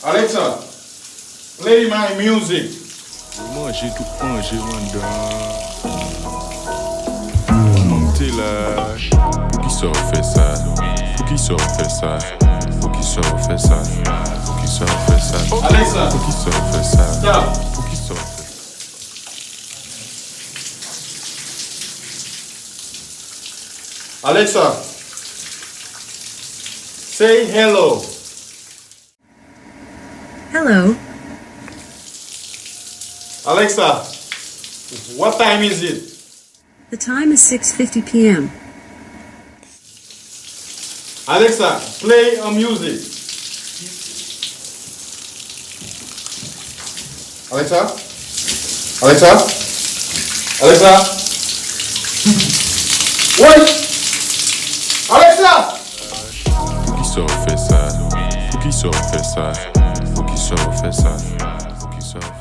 Alexa, play my music. Manger tout manger mandat. Monter là. Pour qui sort fait ça? Pour qui sort fait ça? Pour qui sort fait ça? Pour qui sort fait ça? Alexa, Pour qui sort fait ça? stop. Pour qui sort fait ça? Alexa, say hello. Hello. Alexa, what time is it? The time is 6:50 p.m. Alexa, play a music. Alexa? Alexa? Alexa? Wait! Alexa! Pour qui sort fait ça? Pour qui sort fait ça? Pour qui sort fait ça? Pour qui sort fait ça?